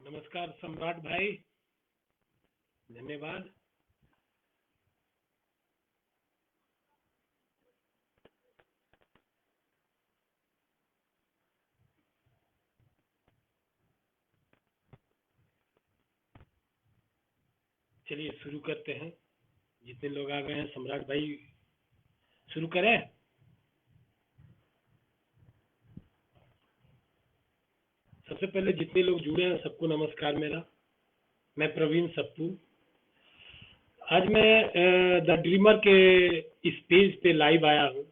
नमस्कार सम्राट भाई। धन्यवाद। चलिए शुरू करते हैं। जितने लोग आ गए हैं सम्राट भाई शुरू करें। सबसे पहले जितने लोग जुड़े हैं सबको नमस्कार मेरा। मैं प्रवीण सप्पू। आज मैं द ड्रीमर के इस पेज पे लाइव आया हूँ।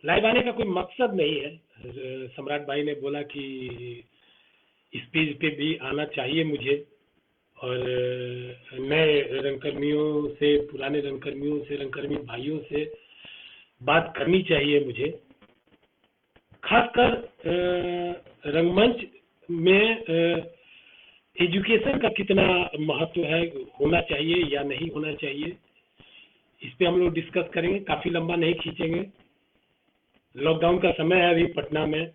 लाइव आने का कोई मकसद नहीं है। सम्राट भाई ने बोला कि इस पेज पे भी आना चाहिए मुझे, और नए रंगकर्मियों से, पुराने रंगकर्मियों से, रंगकर्मी भाइयों से बात करनी चाहिए मुझे। खासकर रंगमंच में एजुकेशन का कितना महत्व है, होना चाहिए या नहीं होना चाहिए, इस पे हम लोग डिस्कस करेंगे। काफ़ी लंबा नहीं खींचेंगे। लॉकडाउन का समय है अभी पटना में।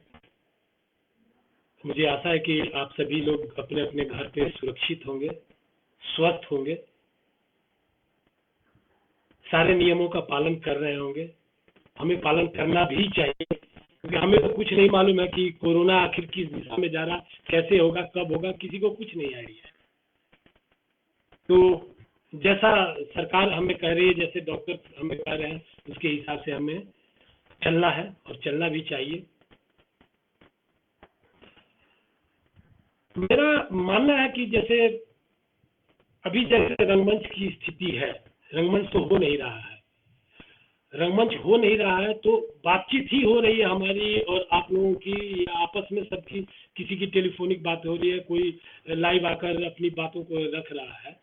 मुझे आशा है कि आप सभी लोग अपने अपने घर पे सुरक्षित होंगे, स्वस्थ होंगे, सारे नियमों का पालन कर रहे होंगे। हमें पालन करना भी चाहिए, क्योंकि हमें तो कुछ नहीं मालूम है कि कोरोना आखिर किस दिशा में जा रहा, कैसे होगा, कब होगा, किसी को कुछ नहीं आइडिया है। तो जैसा सरकार हमें कह रही है, जैसे डॉक्टर हमें कह रहे हैं, उसके हिसाब से हमें चलना है और चलना भी चाहिए। मेरा मानना है कि जैसे अभी जैसे रंगमंच की स्थिति है, रंगमंच तो हो नहीं रहा है। रंगमंच हो नहीं रहा है तो बातचीत ही हो रही है हमारी और आप लोगों की, या आपस में सबकी, किसी की टेलीफोनिक बात हो रही है, कोई लाइव आकर अपनी बातों को रख रहा है।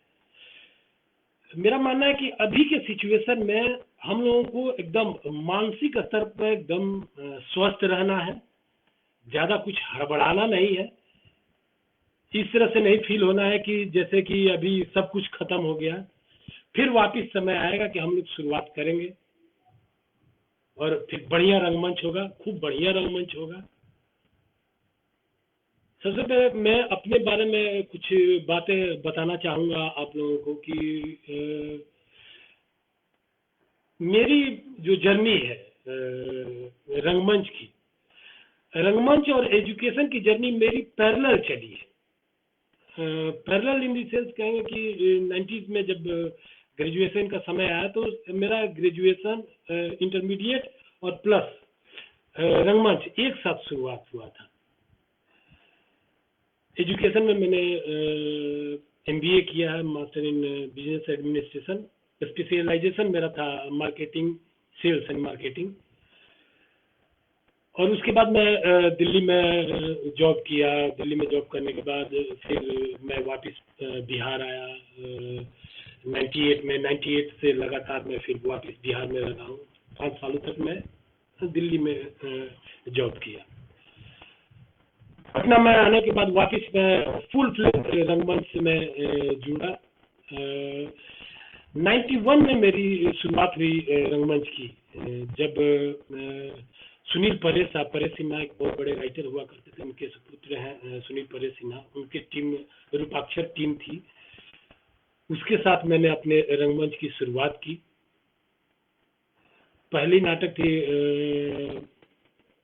मेरा मानना है कि अभी के सिचुएशन में हम लोगों को एकदम मानसिक स्तर पर एकदम स्वस्थ रहना है। ज़्यादा कुछ हड़बड़ाना नहीं है। इस तरह से नहीं फील होना है कि जैसे कि अभी सब कुछ खत्म हो गया। फिर वापस समय आएगा कि हम लोग शुरुआत करेंगे और फिर बढ़िया रंगमंच होगा, खूब बढ़िया रंगमंच होगा। सबसे पहले मैं अपने बारे में कुछ बातें बताना चाहूँगा आप लोगों को कि मेरी जो जर्नी है रंगमंच की, रंगमंच और एजुकेशन की जर्नी मेरी पैरेलल चली है। पैरेलल इन द सेंस कहेंगे कि 90s में जब ग्रेजुएशन का समय आया तो मेरा ग्रेजुएशन, इंटरमीडिएट और प्लस रंगमंच एक साथ शुरुआत हुआ था। एजुकेशन में मैंने एमबीए किया है, master in business administration. Specialization मेरा था मार्केटिंग, सेल्स एंड मार्केटिंग। और उसके बाद मैं दिल्ली में जॉब किया। दिल्ली में जॉब करने के बाद फिर मैं वापस बिहार आया 98 में। 98 से लगातार मैं फिर वापस बिहार में रहा हूँ। 5 सालों तक मैं दिल्ली में जॉब किया। पटना में आने के बाद वापस मैं फुल फ्लेज रंगमंच में जुड़ा। 91 में मेरी शुरुआत हुई रंगमंच की, जब सुनील परेश साहब, परेश सिन्हा एक बहुत बड़े राइटर हुआ करते थे, उनके सुपुत्र हैं सुनील परेश सिन्हा। उनके टीम, रूपाक्षर टीम थी, उसके साथ मैंने अपने रंगमंच की शुरुआत की। पहली नाटक थी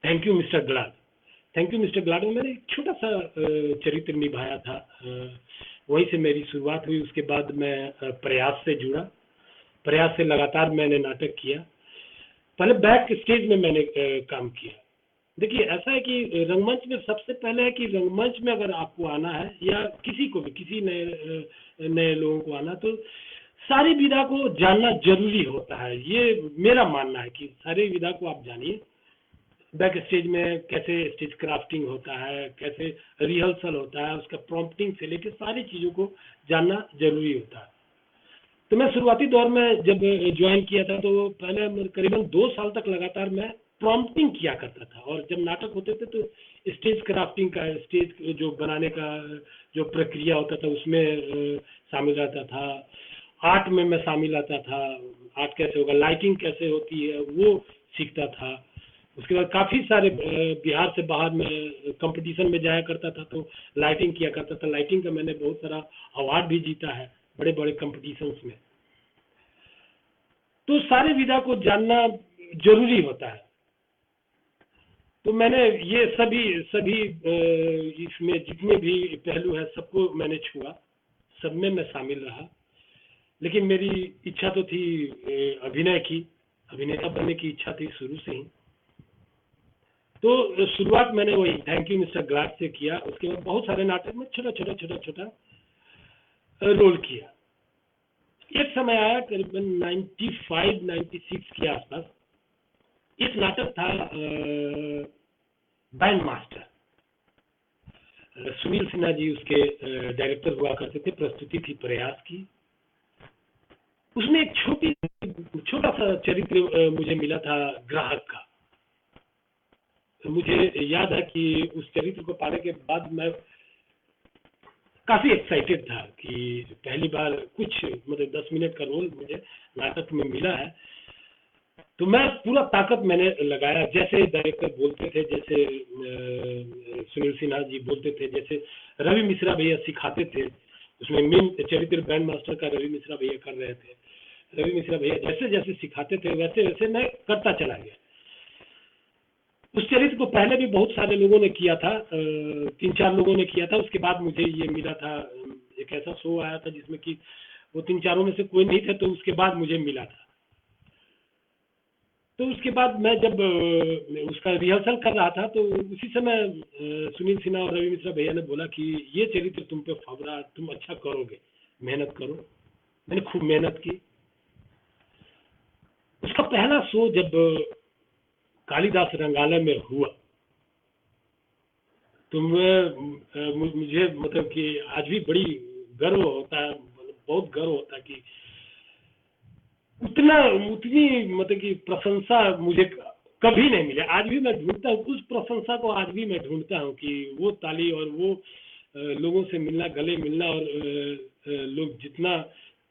thank you mister glad. Thank you mister glad में मैंने एक छोटा सा चरित्र निभाया था। वहीं से मेरी शुरुआत हुई। उसके बाद मैं प्रयास से जुड़ा। प्रयास से लगातार मैंने नाटक किया। पहले बैक स्टेज में मैंने काम किया। देखिए ऐसा है कि रंगमंच में सबसे पहले है कि रंगमंच में अगर आपको आना है, या किसी को भी, किसी नए नए लोगों को आना, तो सारी विधा को जानना जरूरी होता है। ये मेरा मानना है कि सारी विधा को आप जानिए। बैक स्टेज में कैसे स्टेज क्राफ्टिंग होता है, कैसे रिहर्सल होता है, उसका प्रॉम्प्टिंग से लेकर सारी चीज़ों को जानना जरूरी होता है। तो मैं शुरुआती दौर में जब ज्वाइन किया था तो पहले करीबन 2 साल तक लगातार मैं प्रॉम्प्टिंग किया करता था। और जब नाटक होते थे तो स्टेज क्राफ्टिंग का, स्टेज जो बनाने का जो प्रक्रिया होता था उसमें शामिल रहता था। आर्ट में मैं शामिल रहता था। आर्ट कैसे होगा, लाइटिंग कैसे होती है, वो सीखता था। उसके बाद काफ़ी सारे बिहार से बाहर में कंपटीशन में जाया करता था, तो लाइटिंग किया करता था। लाइटिंग का मैंने बहुत सारा अवार्ड भी जीता है बड़े बड़े कंपटीशंस में। तो सारे विधा को जानना जरूरी होता है। तो मैंने ये सभी सभी इसमें जितने भी पहलू है सबको मैंने छुआ, सब में मैं शामिल रहा। लेकिन मेरी इच्छा तो थी अभिनय की, अभिनेता बनने की इच्छा थी शुरू से ही। तो शुरुआत मैंने वही थैंक यू मिस्टर ग्लाड से किया। उसके बाद बहुत सारे नाटक में छोटा छोटा छोटा छोटा रोल किया। एक समय आया करीबन 95-96 के आसपास, एक नाटक था बैंड मास्टर। सुनील सिन्हा जी उसके डायरेक्टर हुआ करते थे। प्रस्तुति थी प्रयास की। उसमें एक छोटा सा चरित्र मुझे मिला था ग्राहक का। मुझे याद है कि उस चरित्र को पाने के बाद मैं काफी एक्साइटेड था कि पहली बार कुछ मतलब 10 मिनट का रोल मुझे नाटक में मिला है। तो मैं पूरा ताकत मैंने लगाया, जैसे डायरेक्टर बोलते थे, जैसे सुनील सिन्हा जी बोलते थे, जैसे रवि मिश्रा भैया सिखाते थे। उसमें मेन चरित्र बैंड मास्टर का रवि मिश्रा भैया कर रहे थे। रवि मिश्रा भैया जैसे जैसे सिखाते थे वैसे वैसे मैं करता चला गया। उस चरित्र को पहले भी बहुत सारे लोगों ने किया था, 3-4 लोगों ने किया था। उसके बाद मुझे ये मिला था, एक ऐसा शो आया था जिसमें कि वो 3-4 में से कोई नहीं थे, तो उसके बाद मुझे मिला था। तो उसके बाद मैं जब उसका रिहर्सल कर रहा था, तो उसी समय सुनील सिन्हा और रवि मिश्रा भैया ने बोला कि ये चरित्र तुम पे फबरा, तुम अच्छा करोगे, मेहनत करो। मैंने खूब मेहनत की। उसका पहला शो जब कालिदास रंगालय में हुआ, तो मुझे मतलब कि आज भी बड़ी गर्व होता है, बहुत गर्व होता है कि उतनी मतलब कि प्रशंसा मुझे कभी नहीं मिले। आज भी मैं ढूंढता हूँ उस प्रशंसा को, आज भी मैं ढूंढता हूँ कि वो ताली और वो लोगों से मिलना, गले मिलना, और लोग जितना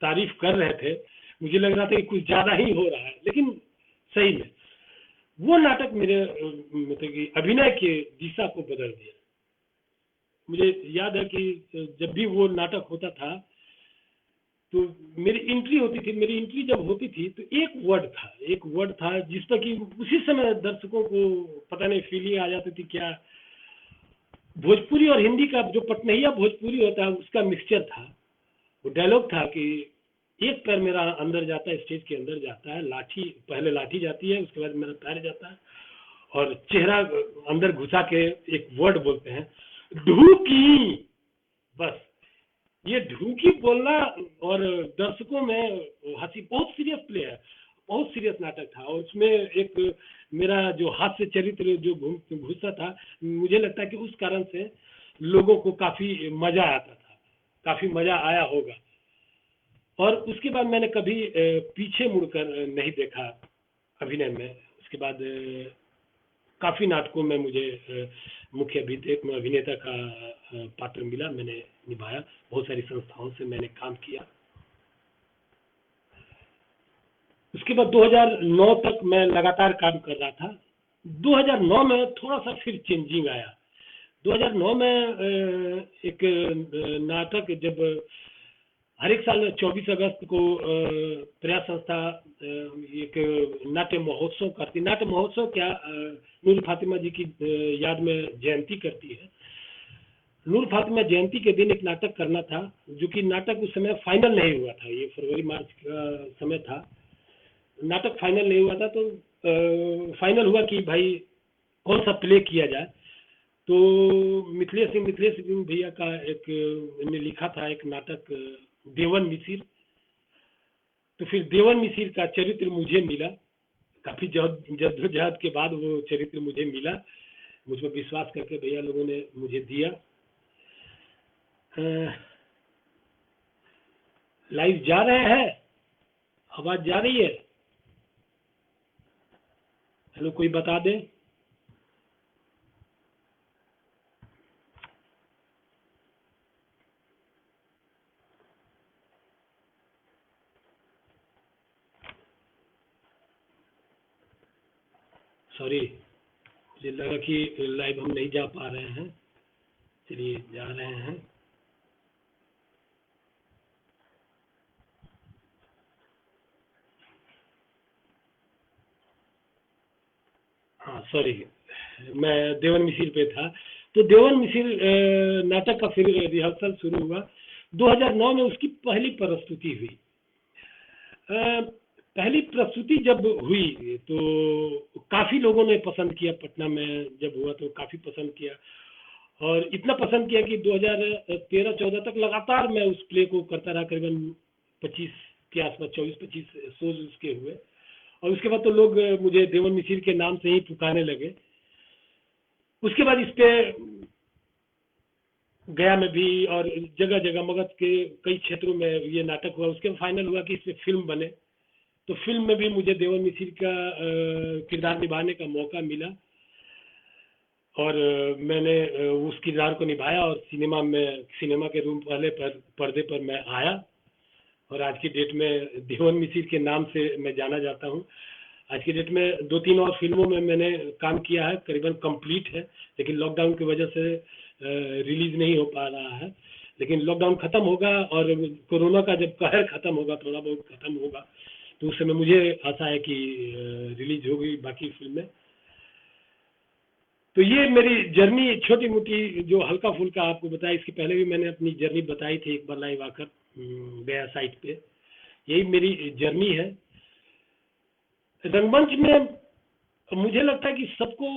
तारीफ कर रहे थे, मुझे लग रहा था कि कुछ ज्यादा ही हो रहा है। लेकिन सही में वो नाटक मेरे मतलब कि अभिनय के दिशा को बदल दिया। मुझे याद है कि जब भी वो नाटक होता था, तो मेरी एंट्री होती थी। मेरी एंट्री जब होती थी तो एक वर्ड था जिस पर कि उसी समय दर्शकों को पता नहीं फीलिंग आ जाती थी क्या। भोजपुरी और हिंदी का जो पटनहिया भोजपुरी होता है उसका मिक्सचर था। वो डायलॉग था कि एक पैर मेरा अंदर जाता है, स्टेज के अंदर जाता है, लाठी पहले लाठी जाती है, उसके बाद मेरा पैर जाता है, और चेहरा अंदर घुसा के एक वर्ड बोलते हैं, ढूकी। बस ये ढूंढी बोलना, और दर्शकों में हंसी। बहुत सीरियस प्ले है, बहुत सीरियस नाटक था। और उसमें एक मेरा जो हास्य चरित्र जो घुसा था, मुझे लगता है कि उस कारण से लोगों को काफी मजा आता था, काफी मजा आया होगा। और उसके बाद मैंने कभी पीछे मुड़कर नहीं देखा अभिनय में। उसके बाद काफी नाटकों में मुझे मुख्य अभिनेता का पात्र मिला, मैंने निभाया। बहुत सारी संस्थाओं से मैंने काम किया। उसके बाद 2009 तक मैं लगातार काम कर रहा था। 2009 में थोड़ा सा फिर चेंजिंग आया। 2009 में एक नाटक, जब हर एक साल 24 अगस्त को प्रयास संस्था एक नाट्य महोत्सव करती। नाट्य महोत्सव क्या, नूर फातिमा जी की याद में जयंती करती है। नूर फातिमा जयंती के दिन एक नाटक करना था, जो कि नाटक उस समय फाइनल नहीं हुआ था। ये फरवरी मार्च का समय था। नाटक फाइनल नहीं हुआ था, तो फाइनल हुआ कि भाई कौन सा प्ले किया जाए। तो मिथिलेश सिंह भैया का एक ने लिखा था एक नाटक, देवन मिसिर। तो फिर देवन मिसिर का चरित्र मुझे मिला। काफी जद्दोजहद के बाद वो चरित्र मुझे मिला। मुझ पर विश्वास करके भैया लोगों ने मुझे दिया। लाइव जा रहे हैं, आवाज जा रही है? हेलो, कोई बता दे। सॉरी। मुझे लगा कि लाइव हम नहीं जा पा रहे हैं, चलिए जा रहे हैं। हाँ सॉरी, मैं देवन मिसिर पे था। तो देवन मिसिर नाटक का फिर रिहर्सल शुरू हुआ। 2009 में उसकी पहली प्रस्तुति हुई। पहली प्रस्तुति जब हुई तो काफ़ी लोगों ने पसंद किया, पटना में जब हुआ तो काफ़ी पसंद किया, और इतना पसंद किया कि 2013-14 तक लगातार मैं उस प्ले को करता रहा। करीबन 25 के आसपास, 24-25 शोज उसके हुए, और उसके बाद तो लोग मुझे देवन मिसिर के नाम से ही पुकारने लगे। उसके बाद इस पे गया में भी और जगह जगह मगध के कई क्षेत्रों में ये नाटक हुआ। उसके बाद फाइनल हुआ कि इस पे फिल्म बने, तो फिल्म में भी मुझे देवन मिसिर का किरदार निभाने का मौका मिला, और मैंने उस किरदार को निभाया, और सिनेमा के रूम पहले पर्दे पर मैं आया, और आज की डेट में देवन मिसिर के नाम से मैं जाना जाता हूँ। आज की डेट में 2-3 और फिल्मों में मैंने काम किया है, करीबन कंप्लीट है, लेकिन लॉकडाउन की वजह से रिलीज नहीं हो पा रहा है। लेकिन लॉकडाउन खत्म होगा और कोरोना का जब कहर खत्म होगा, थोड़ा बहुत खत्म होगा, तो उस समय मुझे आशा है कि रिलीज होगी बाकी फिल्में। तो ये मेरी जर्नी छोटी मोटी जो हल्का फुल्का आपको बताया, इसके पहले भी मैंने अपनी जर्नी बताई थी एक बार लाइव आकर गया साइट पे। यही मेरी जर्नी है रंगमंच में। मुझे लगता है कि सबको,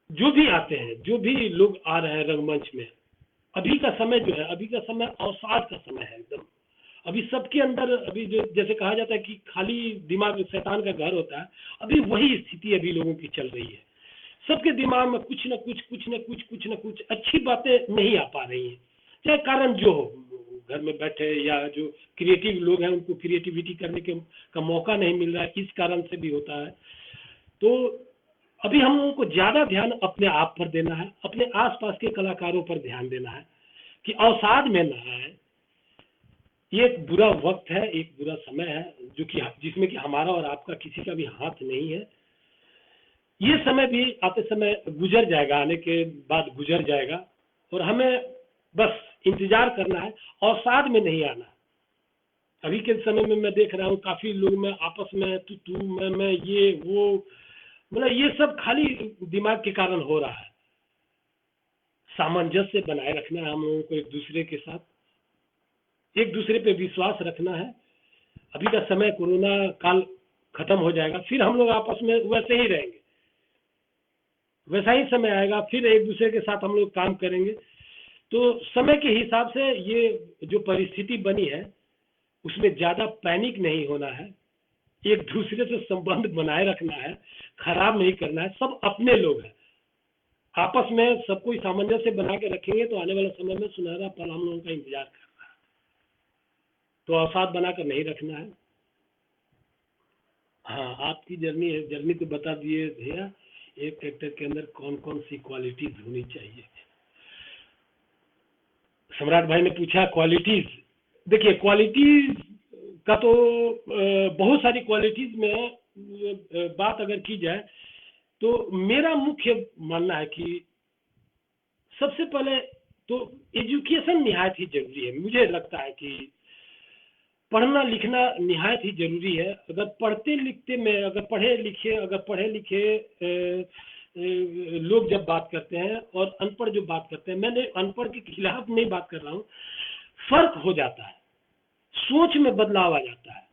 जो भी आते हैं, जो भी लोग आ रहे हैं रंगमंच में, अभी का समय जो है, अभी का समय अवसाद का समय है एकदम। अभी सबके अंदर, अभी जो जैसे कहा जाता है कि खाली दिमाग शैतान का घर होता है, अभी वही स्थिति अभी लोगों की चल रही है। सबके दिमाग में कुछ न कुछ, कुछ न कुछ अच्छी बातें नहीं आ पा रही हैं, चाहे कारण जो हो, घर में बैठे या जो क्रिएटिव लोग हैं उनको क्रिएटिविटी करने के का मौका नहीं मिल रहा है, इस कारण से भी होता है। तो अभी हम लोगों को ज्यादा ध्यान अपने आप पर देना है, अपने आसपास के कलाकारों पर ध्यान देना है कि अवसाद में ना आए। ये एक बुरा वक्त है, एक बुरा समय है, जो कि जिसमें कि हमारा और आपका किसी का भी हाथ नहीं है। ये समय भी आते समय गुजर जाएगा, आने के बाद गुजर जाएगा, और हमें बस इंतजार करना है, अवसाद में नहीं आना। अभी के समय में मैं देख रहा हूँ काफी लोग में आपस में तू मैं ये वो, मतलब ये सब खाली दिमाग के कारण हो रहा है। सामंजस्य बनाए रखना है हम लोगों को एक दूसरे के साथ, एक दूसरे पे विश्वास रखना है। अभी का समय कोरोना काल खत्म हो जाएगा, फिर हम लोग आपस में वैसे ही रहेंगे, वैसा ही समय आएगा, फिर एक दूसरे के साथ हम लोग काम करेंगे। तो समय के हिसाब से ये जो परिस्थिति बनी है उसमें ज्यादा पैनिक नहीं होना है, एक दूसरे से संबंध बनाए रखना है, खराब नहीं करना है। सब अपने लोग हैं, आपस में सब कोई सामंजस्य बना के रखेंगे तो आने वाले समय में सुनहरा पल हम लोगों का इंतजार करना है। तो अवसाद बनाकर नहीं रखना है। हाँ, आपकी जर्नी है, जर्नी तो बता दिए भैया। एक एक्टर के अंदर कौन कौन सी क्वालिटीज होनी चाहिए, सम्राट भाई ने पूछा क्वालिटीज। देखिए क्वालिटीज का तो बहुत सारी क्वालिटीज में बात अगर की जाए तो मेरा मुख्य मानना है कि सबसे पहले तो एजुकेशन निहायत ही जरूरी है। मुझे लगता है कि पढ़ना लिखना निहायत ही जरूरी है। अगर पढ़ते लिखते में, अगर पढ़े लिखे लोग जब बात करते हैं और अनपढ़ जो बात करते हैं, मैंने अनपढ़ के खिलाफ नहीं बात कर रहा हूँ, फर्क हो जाता है, सोच में बदलाव आ जाता है।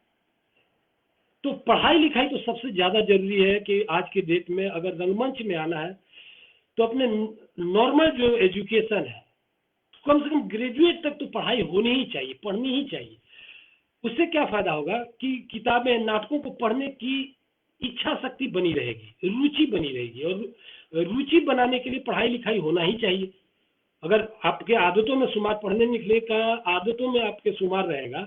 तो पढ़ाई लिखाई तो सबसे ज्यादा जरूरी है कि आज के डेट में अगर रंगमंच में आना है तो अपने नॉर्मल जो एजुकेशन है, कम से कम ग्रेजुएट तक तो पढ़ाई होनी ही चाहिए, पढ़नी ही चाहिए। उससे क्या फायदा होगा कि किताबें, नाटकों को पढ़ने की इच्छा शक्ति बनी रहेगी, रुचि बनी रहेगी, और रुचि बनाने के लिए पढ़ाई लिखाई होना ही चाहिए। अगर आपके आदतों में शुमार, पढ़ने लिखने का आदतों में आपके शुमार रहेगा,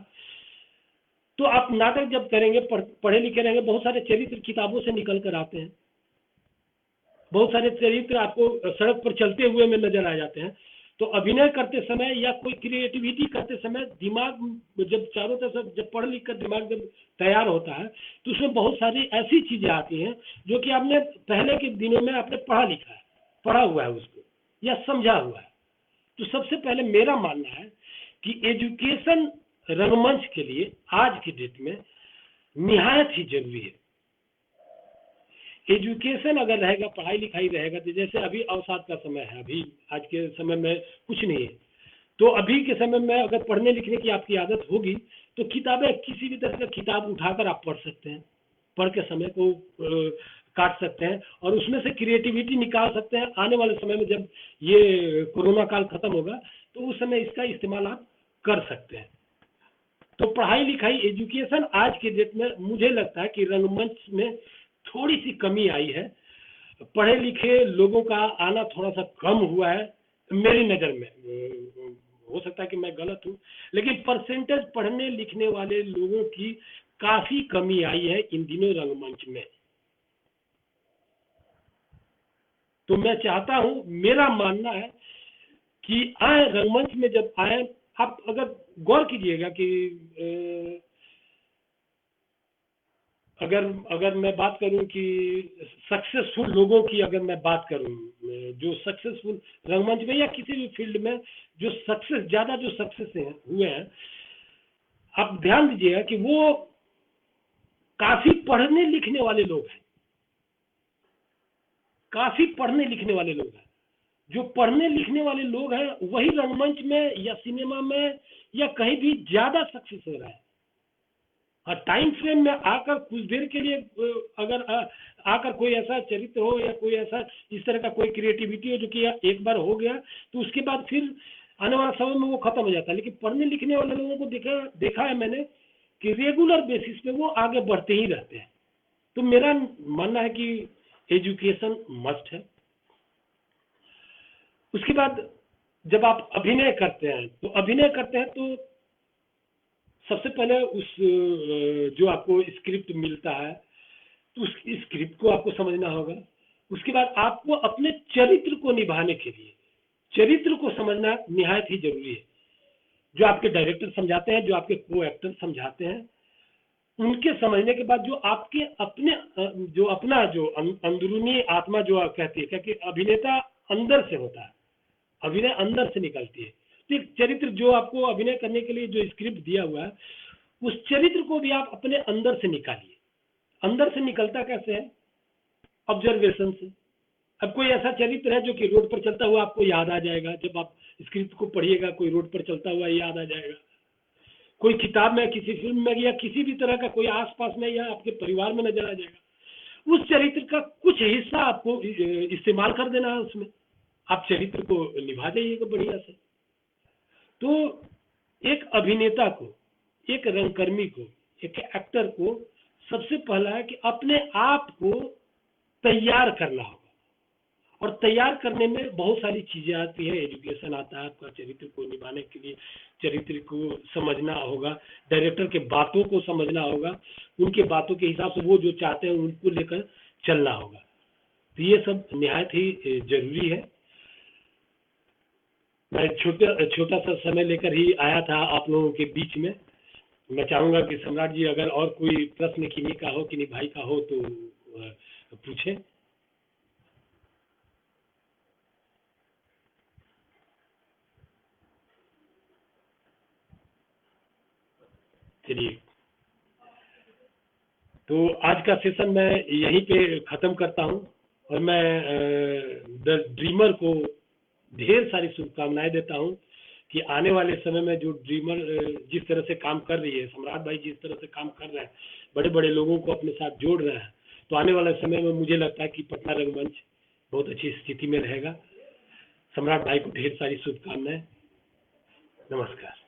तो आप नाटक जब करेंगे, पढ़े लिखे रहेंगे, बहुत सारे चरित्र किताबों से निकल कर आते हैं, बहुत सारे चरित्र आपको सड़क पर चलते हुए में नजर आ जाते हैं। तो अभिनय करते समय या कोई क्रिएटिविटी करते समय दिमाग जब चारों तरफ जब पढ़ लिख कर दिमाग जब तैयार होता है तो उसमें बहुत सारी ऐसी चीजें आती हैं जो कि आपने पहले के दिनों में आपने पढ़ा लिखा है, पढ़ा हुआ है उसको या समझा हुआ है। तो सबसे पहले मेरा मानना है कि एजुकेशन रंगमंच के लिए आज की डेट में निहायत ही जरूरी है। एजुकेशन अगर रहेगा, पढ़ाई लिखाई रहेगा, तो जैसे अभी अवसाद का समय है, अभी आज के समय में कुछ नहीं है, तो अभी के समय में अगर पढ़ने लिखने की आपकी आदत होगी तो किताबें किसी भी तरह की किताब उठाकर आप पढ़ सकते हैं, पढ़ के समय को काट सकते हैं और उसमें से क्रिएटिविटी निकाल सकते हैं। आने वाले समय में जब ये कोरोना काल खत्म होगा तो उस समय इसका इस्तेमाल आप कर सकते हैं। तो पढ़ाई लिखाई एजुकेशन आज के डेट में मुझे लगता है कि रंगमंच में थोड़ी सी कमी आई है। पढ़े लिखे लोगों का आना थोड़ा सा कम हुआ है मेरी नज़र में, हो सकता है कि मैं गलत हूँ, लेकिन परसेंटेज पढ़ने लिखने वाले लोगों की काफी कमी आई है इन दिनों रंगमंच में। तो मैं चाहता हूँ, मेरा मानना है कि आए रंगमंच में, जब आए आप अगर गौर कीजिएगा कि अगर मैं बात करूं कि सक्सेसफुल लोगों की, अगर मैं बात करूं जो सक्सेसफुल रंगमंच में या किसी भी फील्ड में जो सक्सेस हुए हैं, आप ध्यान दीजिएगा कि वो काफी पढ़ने लिखने वाले लोग हैं, काफी पढ़ने लिखने वाले लोग हैं। जो पढ़ने लिखने वाले लोग हैं वही रंगमंच में या सिनेमा में या कहीं भी ज्यादा सक्सेस हो रहा है। टाइम फ्रेम में आकर कुछ देर के लिए अगर आकर कोई ऐसा चरित्र हो या कोई ऐसा इस तरह का कोई क्रिएटिविटी हो जो कि एक बार हो गया तो उसके बाद फिर आने वाला समय में वो खत्म हो जाता है। लेकिन पढ़ने लिखने वाले लोगों को देखा है मैंने कि रेगुलर बेसिस पे वो आगे बढ़ते ही रहते हैं। तो मेरा मानना है कि एजुकेशन मस्ट है। उसके बाद जब आप अभिनय करते हैं तो सबसे पहले उस जो आपको स्क्रिप्ट मिलता है तो उस स्क्रिप्ट को आपको समझना होगा। उसके बाद आपको अपने चरित्र को निभाने के लिए चरित्र को समझना निहायत ही जरूरी है। जो आपके डायरेक्टर समझाते हैं, जो आपके को एक्टर समझाते हैं, उनके समझने के बाद जो आपके अपना जो अंदरूनी आत्मा जो कहती है, क्योंकि अभिनेता अंदर से होता है, अभिनय अंदर से निकलती है। तो एक चरित्र जो आपको अभिनय करने के लिए जो स्क्रिप्ट दिया हुआ है, उस चरित्र को भी आप अपने अंदर से निकालिए। अंदर से निकलता कैसे है? ऑब्जर्वेशन से। अब कोई ऐसा चरित्र है जो कि रोड पर चलता हुआ आपको याद आ जाएगा, जब आप स्क्रिप्ट को पढ़िएगा कोई रोड पर चलता हुआ याद आ जाएगा। कोई किताब में, किसी फिल्म में या किसी भी तरह का कोई आसपास में या आपके परिवार में नजर आ जाएगा। उस चरित्र का कुछ हिस्सा आपको इस्तेमाल कर देना है, उसमें आप चरित्र को निभा जाइएगा बढ़िया से। तो एक अभिनेता को, एक रंगकर्मी को, एक एक्टर को सबसे पहला है कि अपने आप को तैयार करना होगा। और तैयार करने में बहुत सारी चीजें आती है। एजुकेशन आता है आपका चरित्र को निभाने के लिए, चरित्र को समझना होगा, डायरेक्टर के बातों को समझना होगा, उनके बातों के हिसाब से वो जो चाहते हैं उनको लेकर चलना होगा। तो ये सब निहायत ही जरूरी है। मैं छोटा सा समय लेकर ही आया था आप लोगों के बीच में। मैं चाहूंगा कि सम्राट जी अगर और कोई प्रश्न किन्हीं का हो, किन्हीं भाई का हो तो पूछें। चलिए, तो आज का सेशन मैं यहीं पे खत्म करता हूं और मैं द ड्रीमर को ढेर सारी शुभकामनाएं देता हूं कि आने वाले समय में जो ड्रीमर जिस तरह से काम कर रही है, सम्राट भाई जिस तरह से काम कर रहे हैं, बड़े बड़े लोगों को अपने साथ जोड़ रहे हैं, तो आने वाले समय में मुझे लगता है कि पटना रंगमंच बहुत अच्छी स्थिति में रहेगा। सम्राट भाई को ढेर सारी शुभकामनाएं। नमस्कार।